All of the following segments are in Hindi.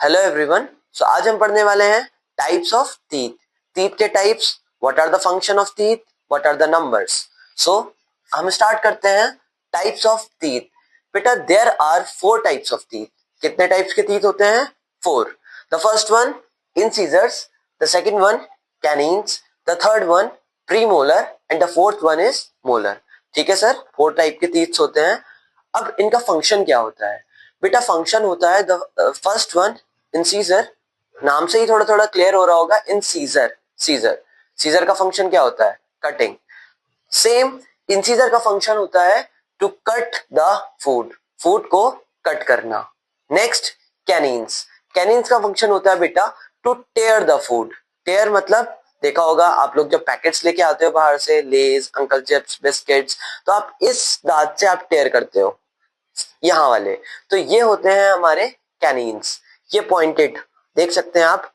Hello everyone. सो आज हम पढ़ने वाले हैं टाइप्स ऑफ टीथ। टीथ के types, what are the function of teeth, what are the numbers. So हम स्टार्ट करते हैं टाइप्स ऑफ टीथ। बेटा there are 4 types of teeth. कितने टाइप्स के टीथ होते हैं? 4। The first one incisors, the second one canines, the third one premolar and the fourth one is molar. ठीक है सर, 4 टाइप के टीथ होते हैं। अब इनका फंक्शन क्या होता है? बेटा फंक्शन होता है द फर्स्ट वन इंसीजर। नाम से ही थोड़ा थोड़ा क्लियर हो रहा होगा। इंसीजर, सीजर, सीजर का फंक्शन क्या होता है? कटिंग। सेम इंसीजर का फंक्शन होता है to cut the food, food को कट करना। नेक्स्ट कैनिन्स, कैनिन्स का फंक्शन होता है बेटा to tear the food. Tear मतलब देखा होगा आप लोग जब पैकेट्स लेके आते हो बाहर से, लेज, अंकल चिप्स, बिस्किट्स, तो आप इस दांत से आप टेयर करते हो, यहाँ वाले। तो ये होते हैं हमारे कैनिन्स। ये पॉइंटेड देख सकते हैं आप,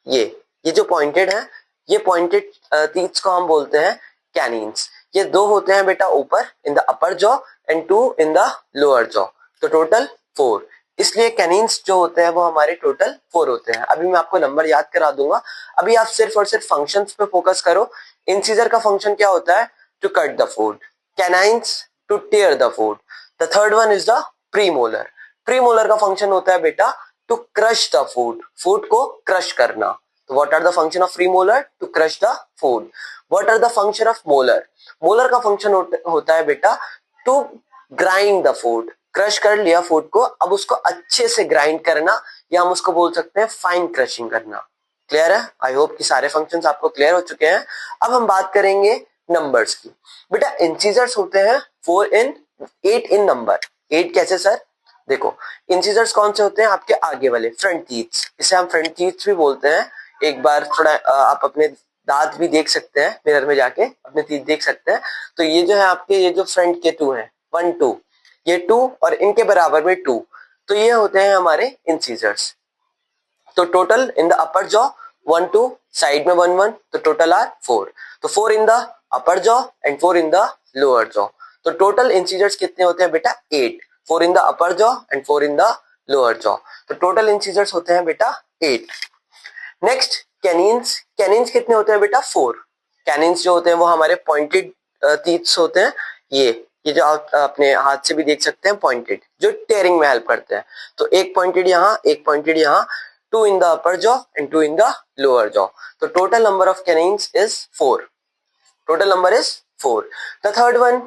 ये जो पॉइंटेड है, ये पॉइंटेड टीथ्स को हम बोलते हैं कैनिन्स। ये 2 होते हैं बेटा ऊपर इन the upper jaw and 2 in the lower jaw, तो टोटल 4। इसलिए कैनिन्स जो होते हैं वो हमारे टोटल 4 होते हैं। अभी मैं आपको नंबर याद करा दूंगा। अभी आप सिर्फ और सिर्फ फंक्शंस पे फोकस करो। इंसीजर का फंक्शन क्या होता है? To cut the food. Canines to tear the food. The third one is the premolar. Premolar का फंक्शन होता है बेटा to crush the food, food को क्रश करना। तो what are the function of premolar? To crush the food. What are the function of molar? Molar का फंक्शन होता है बेटा to grind the food. Crush कर लिया फूड को, अब उसको अच्छे से ग्राइंड करना, या हम उसको बोल सकते हैं फाइन क्रशिंग करना। क्लियर है? आई होप कि सारे फंक्शंस आपको क्लियर हो चुके हैं। अब हम बात करेंगे नंबर्स की। बेटा इंसीजर्स होते हैं 8 इन नंबर। 8 कैसे सर? देखो इंसीजर्स कौन से होते हैं? आपके आगे वाले फ्रंट टीथ्स, इसे हम फ्रंट टीथ्स भी बोलते हैं। एक बार थोड़ा आप अपने दांत भी देख सकते हैं, मिरर में जाके अपने टीथ देख सकते हैं। तो ये जो है आपके, ये जो फ्रंट के 2 हैं, 1 2, ये 2 और इनके बराबर में 2, तो ये होते हैं हमारे इंसीजर्स। तो total in the upper jaw 1 2, side में 1 1, तो टोटल आर 4। तो 4 in the upper jaw and 4 in the lower jaw. तो टोटल इंसीजर्स कितने होते हैं बेटा? 8। 4 in the upper jaw and 4 in the lower jaw. तो टोटल इंसीजर्स होते हैं बेटा 8। Next canines. कैनिन्स कितने होते हैं बेटा? 4। कैनिन्स जो होते हैं वो हमारे पॉइंटेड टीथ्स होते हैं। ये जो आप अपने हाथ से भी देख सकते हैं, पॉइंटेड, जो टेयरिंग में हेल्प करते हैं। तो एक पॉइंटेड यहाँ, एक पॉइंटेड यहाँ, 2 in the upper jaw and 2 in the lower jaw. The total number of canines is 4. Total number is 4. The third one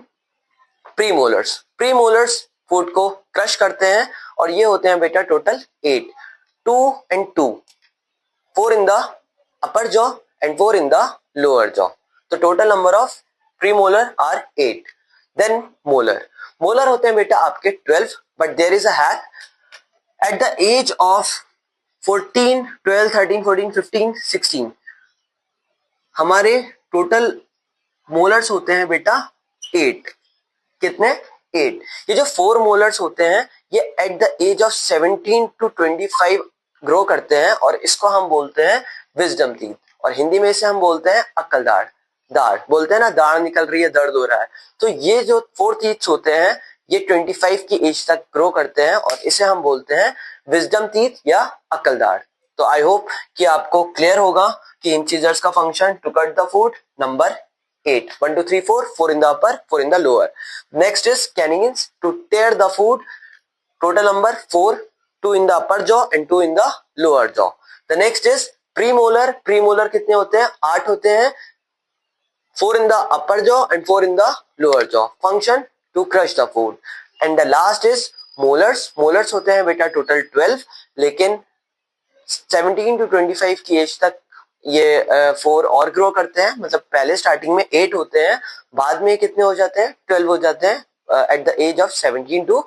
premolars. Premolars food को क्रश करते हैं और ये होते हैं बेटा total 8. 2 and 2. 4 in the upper jaw and 4 in the lower jaw. The total number of premolar are 8. Then molar. Molar होते हैं बेटा आपके 12, but there is a hack. At the age of 14, 12, 13, 14, 15, 16 हमारे टोटल मोलर्स होते हैं बेटा 8। कितने? 8। ये जो 4 मोलर्स होते हैं ये at the age of 17 to 25 grow करते हैं और इसको हम बोलते हैं विजडम टीथ, और हिंदी में इसे हम बोलते हैं अक्ल दाढ़। दाढ़ बोलते हैं ना, दाढ़ निकल रही है, दर्द हो रहा है। तो ये जो 4 टीथ्स होते हैं ये 25 की एज तक ग्रो करते हैं और इसे हम बोलते हैं विजडम टीथ या अक्ल दाढ़। तो आई होप कि आपको क्लियर होगा कि इंसीजर्स का function to cut the food, number 8, 1 2 3 4, 4 in the upper, 4 in the lower. Next is canines, to tear the food, total number 4, 2 in the upper jaw and 2 in the lower jaw. The next is premolar. Premolar कितने होते हैं? 8 होते हैं। 4 in the upper jaw and 4 in the lower jaw. Function to crush the food. And the last is molars. Molars होते हैं बेटा टोटल 12, लेकिन 17 to 25 की एज तक ये 4 और ग्रो करते हैं। मतलब पहले स्टार्टिंग में 8 होते हैं, बाद में कितने हो जाते हैं? 12 हो जाते हैं at the age of 17 to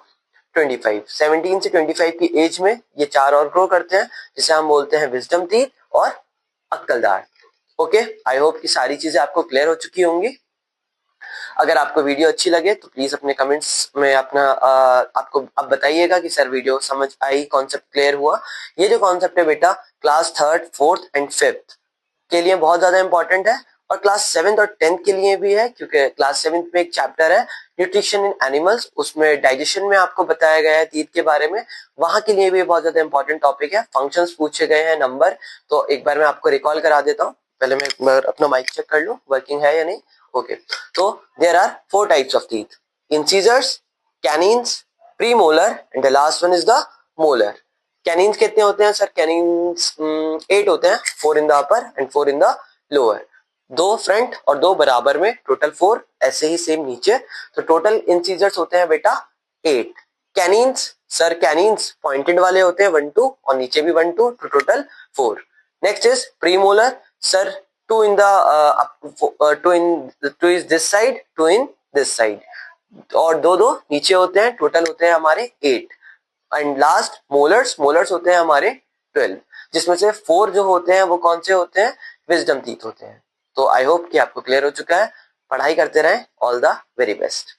25। 17 से 25 की एज में ये 4 और ग्रो करते हैं, जिसे हम बोलते हैं विजडम टीथ और अक्ल दाढ़। ओके, आई होप कि सारी चीजें आपको क्लियर हो चुकी होंगी। अगर आपको वीडियो अच्छी लगे तो प्लीज अपने कमेंट्स में अपना आपको अब बताइएगा कि सर वीडियो समझ आई, कॉन्सेप्ट क्लियर हुआ। ये जो कॉन्सेप्ट है बेटा class 3rd 4th and 5th के लिए बहुत ज्यादा इंपॉर्टेंट है और क्लास 7th और 10th के लिए भी है, क्योंकि क्लास 7th में एक चैप्टर है न्यूट्रिशन इन एनिमल्स, उसमें डाइजेशन में आपको बताया गया है टीथ के बारे में, वहां के लिए भी बहुत ज्यादा इंपॉर्टेंट टॉपिक है। फंक्शंस पूछे गए हैं, नंबर, तो एक बार मैं आपको रिकॉल करा देता हूँ। पहले मैं अपना माइक चेक कर लूं वर्किंग है या नहीं। ओके, तो there are 4 types of teeth, incisors, canines, premolar and the last one is the molar. Canines कितने होते हैं सर? कैनिन्स 8 होते हैं, 4 in the upper and 4 in the lower, 2 front और 2 बराबर में, टोटल 4, ऐसे ही सेम नीचे। तो टोटल इंसिजर्स होते हैं बेटा 8। कैनिन्स सर, कैनिन्स पॉइंटेड वाले होते हैं 1 2 और नीचे भी 1 2, तो total 4। Next is premolar sir, 2 in the 2 is this side, 2 in this side, और 2 2 नीचे होते हैं, टोटल होते हैं हमारे 8। एंड लास्ट मोलर्स, मोलर्स होते हैं हमारे 12, जिसमें से 4 जो होते हैं वो कौन से होते हैं? विजडम टीथ होते हैं। तो आई होप कि आपको क्लियर हो चुका है। पढ़ाई करते रहें। All the very best.